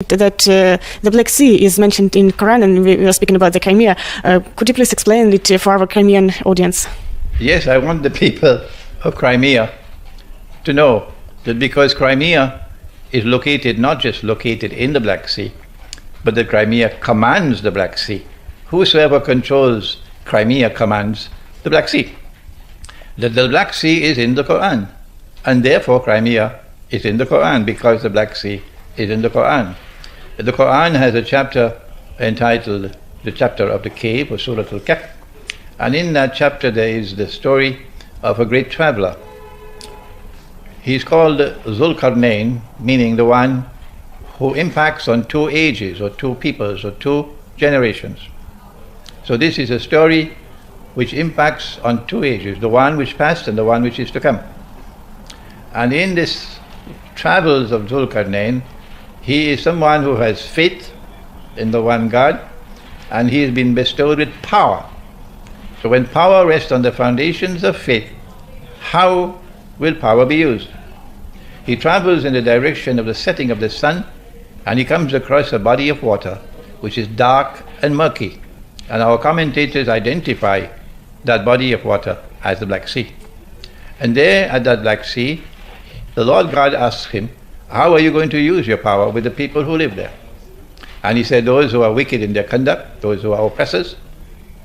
that the Black Sea is mentioned in Quran, and we were speaking about the Crimea. Could you please explain it for our Crimean audience? Yes, I want the people of Crimea to know that because Crimea is located, not just located in the Black Sea, but that Crimea commands the Black Sea. Whosoever controls Crimea commands the Black Sea. That the Black Sea is in the Quran, and therefore Crimea is in the Quran because the Black Sea is in the Quran. The Quran has a chapter entitled the chapter of the cave, or Surah Al-Kahf, and in that chapter there is the story of a great traveler. He's called Zulkarnain, meaning the one who impacts on two ages, or two peoples, or two generations. So this is a story which impacts on two ages, the one which passed and the one which is to come. And in this travels of Zulkarnain, he is someone who has faith in the one God, and he has been bestowed with power. So when power rests on the foundations of faith, how will power be used? He travels in the direction of the setting of the sun, and he comes across a body of water which is dark and murky. And our commentators identify that body of water as the Black Sea. And there at that Black Sea, the Lord God asks him, how are you going to use your power with the people who live there? And he said, those who are wicked in their conduct, those who are oppressors,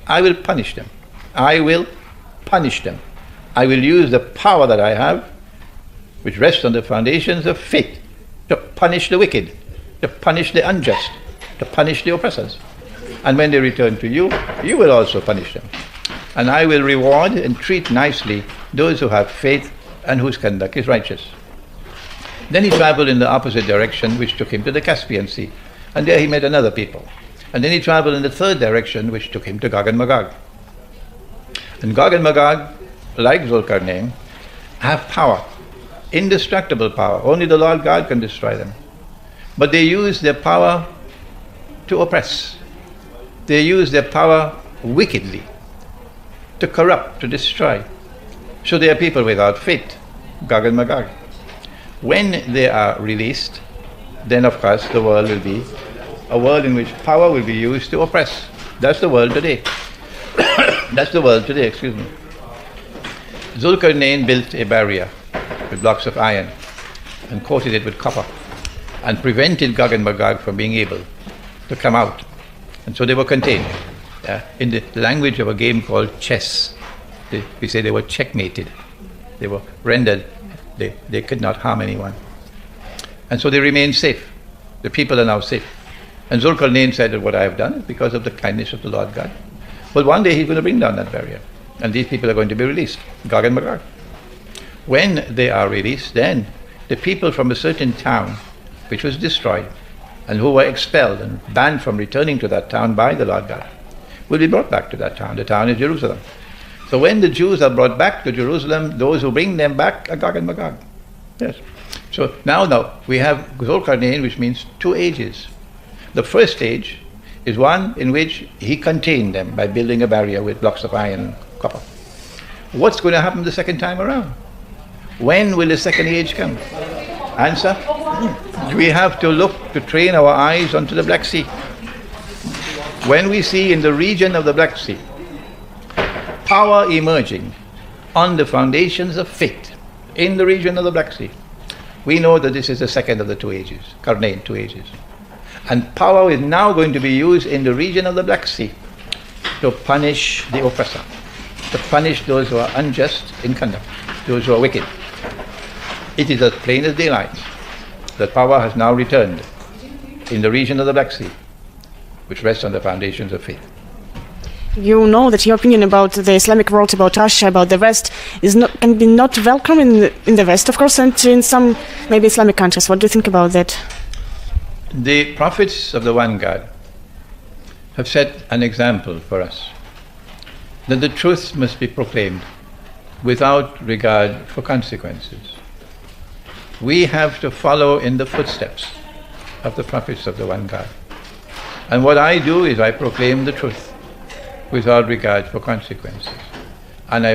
I will punish them. I will punish them. I will use the power that I have, which rests on the foundations of faith, to punish the wicked, to punish the unjust, to punish the oppressors. And when they return to you, you will also punish them. And I will reward and treat nicely those who have faith and whose conduct is righteous. Then he traveled in the opposite direction, which took him to the Caspian Sea. And there he met another people. And then he traveled in the third direction, which took him to Gog and Magog. And Gog and Magog, like Zulkarnain, have power, indestructible power. Only the Lord God can destroy them. But they use their power to oppress. They use their power wickedly, to corrupt, to destroy. So they are people without faith, Gog and Magog. When they are released, then of course the world will be a world in which power will be used to oppress. That's the world today. That's the world today, excuse me. Zulkarnain built a barrier with blocks of iron and coated it with copper and prevented Gog and Magog from being able to come out. And so they were contained. In the language of a game called chess, we say they were checkmated. They were rendered, they could not harm anyone. And so they remained safe. The people are now safe. And Zulkarnain said that what I have done is because of the kindness of the Lord God. But one day he's going to bring down that barrier. And these people are going to be released, Gog and Magog. When they are released, then the people from a certain town, which was destroyed, and who were expelled and banned from returning to that town by the Lord God, will be brought back to that town. The town is Jerusalem. So when the Jews are brought back to Jerusalem, those who bring them back are Gog and Magog. Yes. So now we have Zulkarnain, which means two ages. The first age is one in which he contained them by building a barrier with blocks of iron and copper. What's going to happen the second time around? When will the second age come? Answer? We have to look to train our eyes onto the Black Sea. When we see in the region of the Black Sea power emerging on the foundations of faith in the region of the Black Sea, we know that this is the second of the two ages, Karnain, two ages. And power is now going to be used in the region of the Black Sea to punish the oppressor, to punish those who are unjust in conduct, those who are wicked. It is as plain as daylight that power has now returned in the region of the Black Sea, which rests on the foundations of faith. You know that your opinion about the Islamic world, about Russia, about the West, can be not welcome in the West, of course, and in some maybe Islamic countries. What do you think about that? The prophets of the one God have set an example for us, that the truth must be proclaimed without regard for consequences. We have to follow in the footsteps of the prophets of the one God. And what I do is I proclaim the truth without regard for consequences. And I